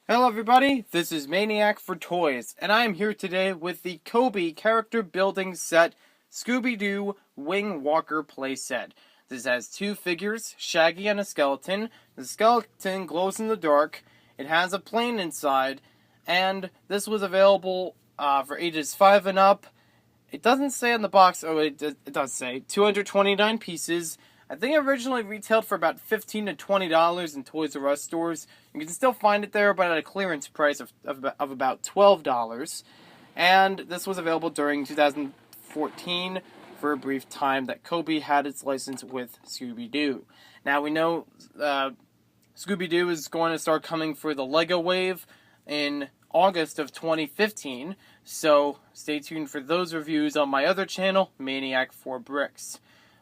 Hello everybody, this is Maniac for Toys, and I am here today with the Cobi character building set Scooby-Doo Wingwalker playset. This has two figures, Shaggy and a skeleton. The skeleton glows in the dark, it has a plane inside, and this was available for ages 5 and up. It doesn't say on the box, it does say 229 pieces. I think it originally retailed for about $15 to $20 in Toys R Us stores. You can still find it there, but at a clearance price of about $12. And this was available during 2014 for a brief time that Cobi had its license with Scooby-Doo. Now we know Scooby-Doo is going to start coming for the Lego Wave in August of 2015, so stay tuned for those reviews on my other channel, Maniac for Bricks.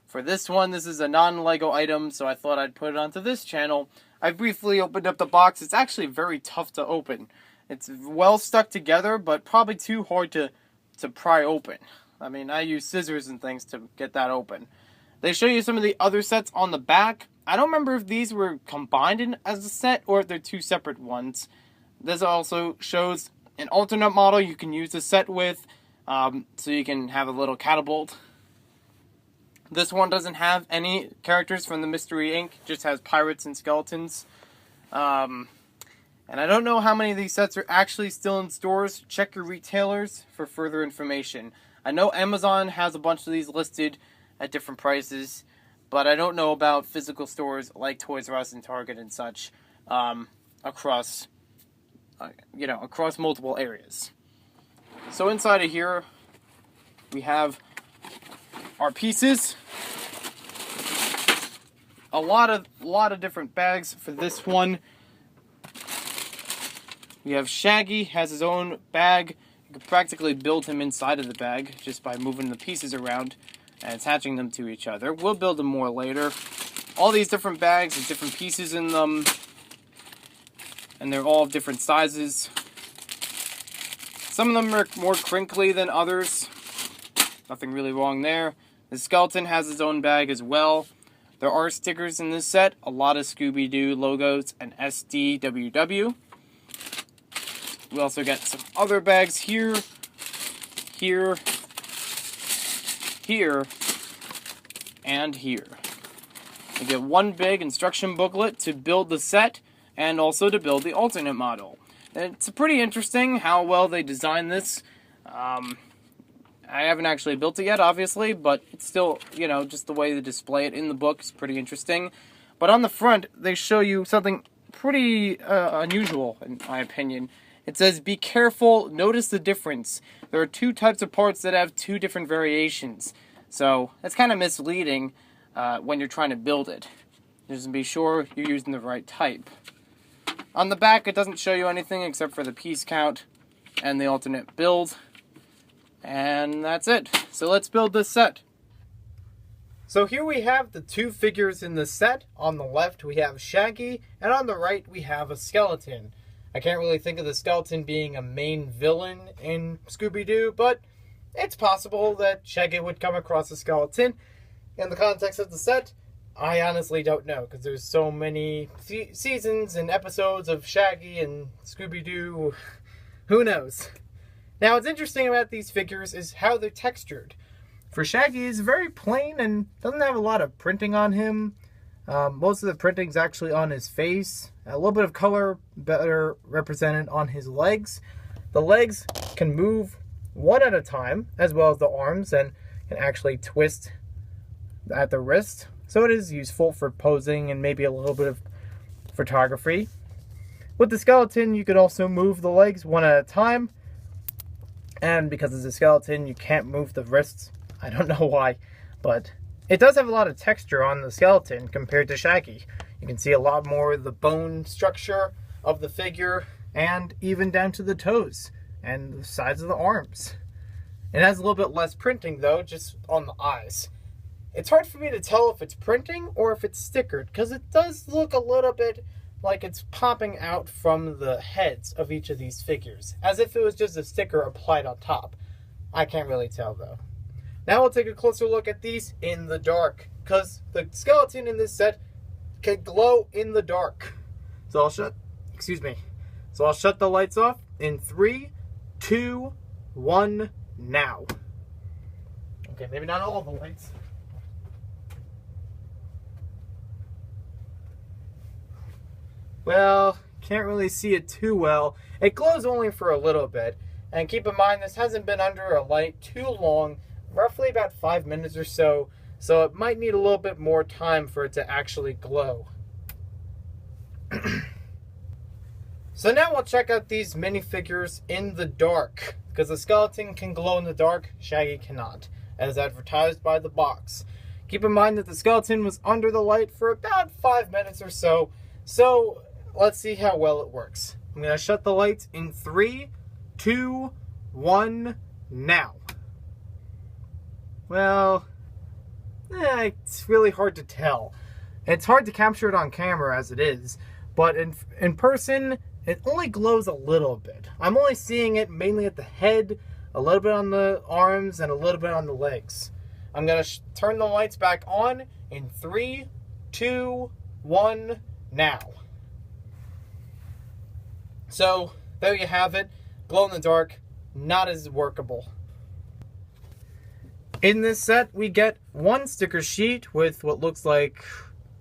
For this one, this is a non-Lego item, so I thought I'd put it onto this channel. I briefly opened up the box. It's actually very tough to open. It's well stuck together, but probably too hard to pry open. I mean, I use scissors and things to get that open. They show you some of the other sets on the back. I don't remember if these were combined in as a set or if they're two separate ones. This also shows an alternate model you can use the set with, so you can have a little catapult. This one doesn't have any characters from the Mystery Inc., just has pirates and skeletons. And I don't know how many of these sets are actually still in stores. Check your retailers for further information. I know Amazon has a bunch of these listed at different prices, but I don't know about physical stores like Toys R Us and Target and such across multiple areas. So inside of here, we have our pieces. A lot of different bags for this one. We have Shaggy, has his own bag. You can practically build him inside of the bag just by moving the pieces around and attaching them to each other. We'll build them more later. All these different bags with different pieces in them, and they're all different sizes. Some of them are more crinkly than others. Nothing really wrong there. The skeleton has his own bag as well. There are stickers in this set, a lot of Scooby-Doo logos and SDWW. We also get some other bags here, here, here, and here. We get one big instruction booklet to build the set and also to build the alternate model. And it's pretty interesting how well they designed this. I haven't actually built it yet, obviously, but it's still, just the way they display it in the book is pretty interesting. But on the front, they show you something pretty unusual, in my opinion. It says, "Be careful, notice the difference. There are two types of parts that have two different variations." So, that's kind of misleading when you're trying to build it. Just be sure you're using the right type. On the back, it doesn't show you anything except for the piece count and the alternate build. And that's it. So let's build this set. So here we have the two figures in the set. On the left we have Shaggy, and on the right we have a skeleton. I can't really think of the skeleton being a main villain in Scooby-Doo, but it's possible that Shaggy would come across a skeleton. In the context of the set, I honestly don't know, because there's so many seasons and episodes of Shaggy and Scooby-Doo. Who knows? Now, what's interesting about these figures is how they're textured. For Shaggy, he's very plain and doesn't have a lot of printing on him. Most of the printing's actually on his face. A little bit of color better represented on his legs. The legs can move one at a time, as well as the arms, and can actually twist at the wrist. So it is useful for posing and maybe a little bit of photography. With the skeleton, you could also move the legs one at a time. And because it's a skeleton, you can't move the wrists. I don't know why, but it does have a lot of texture on the skeleton compared to Shaggy. You can see a lot more of the bone structure of the figure, and even down to the toes and the sides of the arms. It has a little bit less printing though, just on the eyes. It's hard for me to tell if it's printing or if it's stickered, because it does look a little bit like it's popping out from the heads of each of these figures, as if it was just a sticker applied on top. I can't really tell though. Now we'll take a closer look at these in the dark, because the skeleton in this set can glow in the dark. So So I'll shut the lights off in 3, 2, 1, now. Okay, maybe not all the lights. Well, can't really see it too well. It glows only for a little bit. And keep in mind, this hasn't been under a light too long, roughly about 5 minutes or so. So it might need a little bit more time for it to actually glow. So now we'll check out these minifigures in the dark. Because the skeleton can glow in the dark, Shaggy cannot, as advertised by the box. Keep in mind that the skeleton was under the light for about 5 minutes or so. So let's see how well it works. I'm going to shut the lights in 3, 2, 1, now. Well, it's really hard to tell. It's hard to capture it on camera as it is, but in person, it only glows a little bit. I'm only seeing it mainly at the head, a little bit on the arms, and a little bit on the legs. I'm going to turn the lights back on in 3, 2, 1, now. So, there you have it. Glow in the dark, not as workable. In this set, we get one sticker sheet with what looks like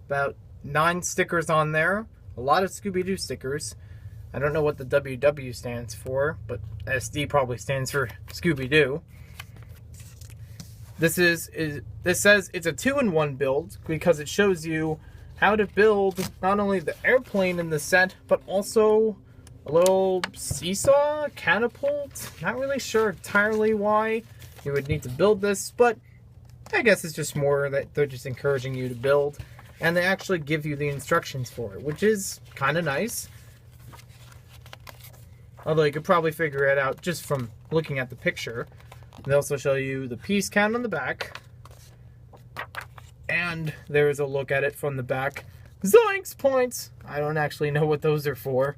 about 9 stickers on there. A lot of Scooby-Doo stickers. I don't know what the WW stands for, but SD probably stands for Scooby-Doo. This says it's a 2-in-1 build because it shows you how to build not only the airplane in the set, but also a little seesaw, catapult. Not really sure entirely why you would need to build this, but I guess it's just more that they're just encouraging you to build, and they actually give you the instructions for it, which is kind of nice. Although you could probably figure it out just from looking at the picture. They also show you the piece count on the back, and there is a look at it from the back. Zoinks! Points! I don't actually know what those are for.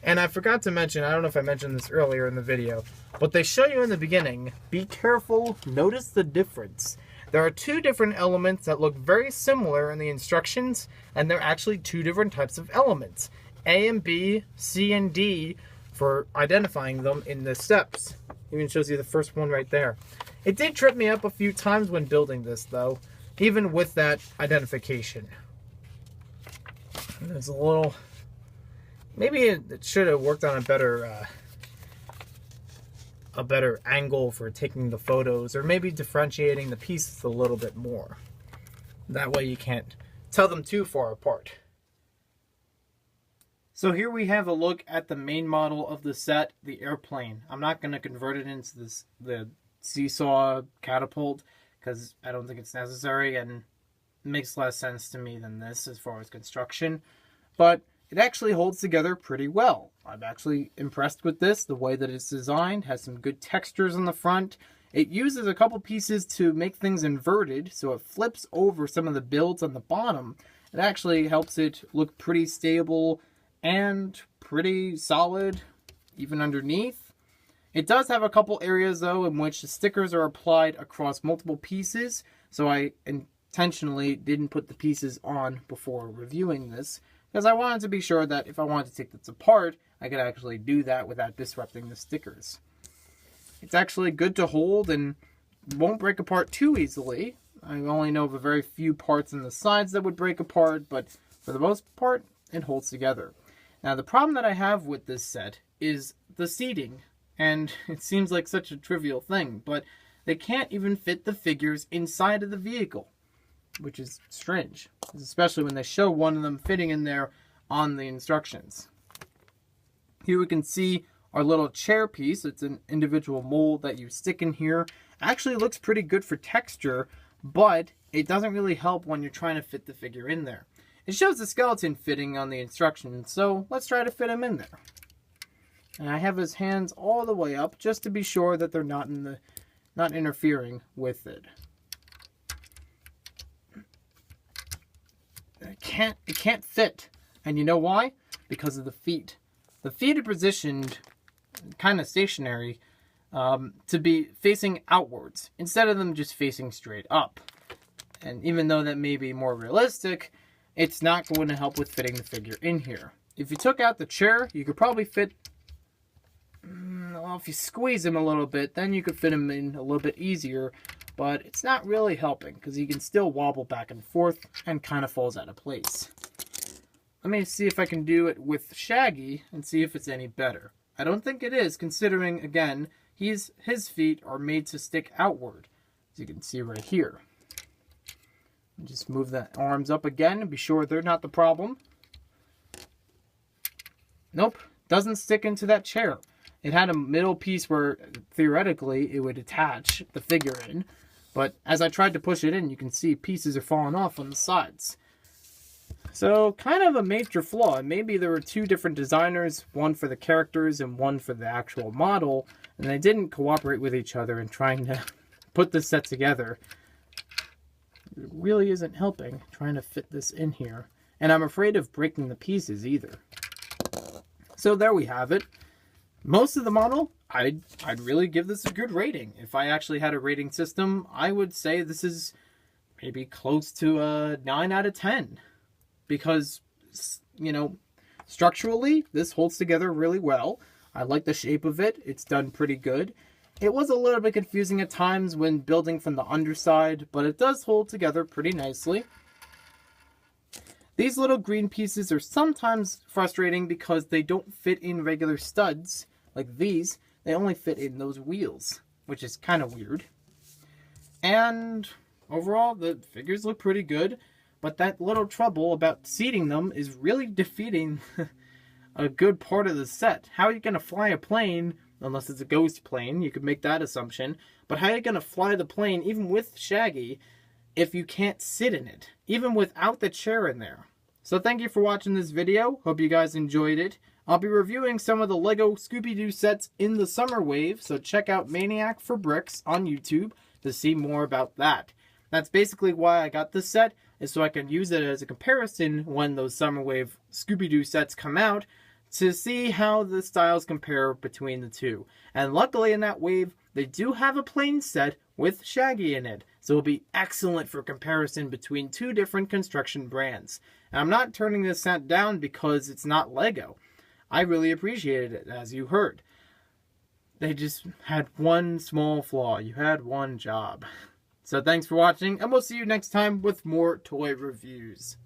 And I forgot to mention, I don't know if I mentioned this earlier in the video, but they show you in the beginning, be careful, notice the difference. There are 2 different elements that look very similar in the instructions, and they're actually 2 different types of elements. A and B, C and D, for identifying them in the steps. Even shows you the first one right there. It did trip me up a few times when building this, though, even with that identification. There's a little... Maybe it should have worked on a better angle for taking the photos, or maybe differentiating the pieces a little bit more. That way you can't tell them too far apart. So here we have a look at the main model of the set, the airplane. I'm not going to convert it into the seesaw catapult, because I don't think it's necessary, and it makes less sense to me than this as far as construction. But it actually holds together pretty well. I'm actually impressed with this. The way that it's designed has some good textures on the front. It uses a couple pieces to make things inverted, so it flips over some of the builds on the bottom. It actually helps it look pretty stable and pretty solid, even underneath. It does have a couple areas, though, in which the stickers are applied across multiple pieces, so I intentionally didn't put the pieces on before reviewing this, because I wanted to be sure that if I wanted to take this apart, I could actually do that without disrupting the stickers. It's actually good to hold and won't break apart too easily. I only know of a very few parts in the sides that would break apart, but for the most part, it holds together. Now, the problem that I have with this set is the seating, and it seems like such a trivial thing, but they can't even fit the figures inside of the vehicle, which is strange, especially when they show one of them fitting in there on the instructions. Here we can see our little chair piece. It's an individual mold that you stick in here. Actually looks pretty good for texture, but it doesn't really help when you're trying to fit the figure in there. It shows the skeleton fitting on the instructions, so let's try to fit him in there. And I have his hands all the way up just to be sure that they're not interfering with it. It can't fit. And you know why? Because of the feet. The feet are positioned kind of stationary to be facing outwards instead of them just facing straight up. And even though that may be more realistic, it's not going to help with fitting the figure in here. if you took out the chair, you could probably fit, well, if you squeeze him a little bit, then you could fit him in a little bit easier. But it's not really helping because he can still wobble back and forth and kind of falls out of place. Let me see if I can do it with Shaggy and see if it's any better. I don't think it is, considering, again, his feet are made to stick outward, as you can see right here. Just move the arms up again and be sure they're not the problem. Nope, doesn't stick into that chair. It had a middle piece where, theoretically, it would attach the figure in. But as I tried to push it in, you can see pieces are falling off on the sides. So, kind of a major flaw. Maybe there were two different designers, one for the characters and one for the actual model, and they didn't cooperate with each other in trying to put this set together. It really isn't helping trying to fit this in here. And I'm afraid of breaking the pieces either. So there we have it. Most of the model, I'd really give this a good rating. If I actually had a rating system, I would say this is maybe close to a 9 out of 10. Because, you know, structurally, this holds together really well. I like the shape of it. It's done pretty good. It was a little bit confusing at times when building from the underside, but it does hold together pretty nicely. These little green pieces are sometimes frustrating because they don't fit in regular studs like these. They only fit in those wheels, which is kind of weird. And overall, the figures look pretty good, but that little trouble about seating them is really defeating a good part of the set. How are you going to fly a plane, unless it's a ghost plane? You could make that assumption. But how are you going to fly the plane, even with Shaggy, if you can't sit in it, even without the chair in there? So thank you for watching this video. Hope you guys enjoyed it. I'll be reviewing some of the LEGO Scooby-Doo sets in the summer wave, so check out Maniac for Bricks on YouTube to see more about that. That's basically why I got this set, is so I can use it as a comparison when those summer wave Scooby-Doo sets come out, to see how the styles compare between the two. And luckily in that wave, they do have a plain set with Shaggy in it, so it'll be excellent for comparison between two different construction brands. And I'm not turning this set down because it's not LEGO. I really appreciated it, as you heard. They just had one small flaw. You had one job. So thanks for watching, and we'll see you next time with more toy reviews.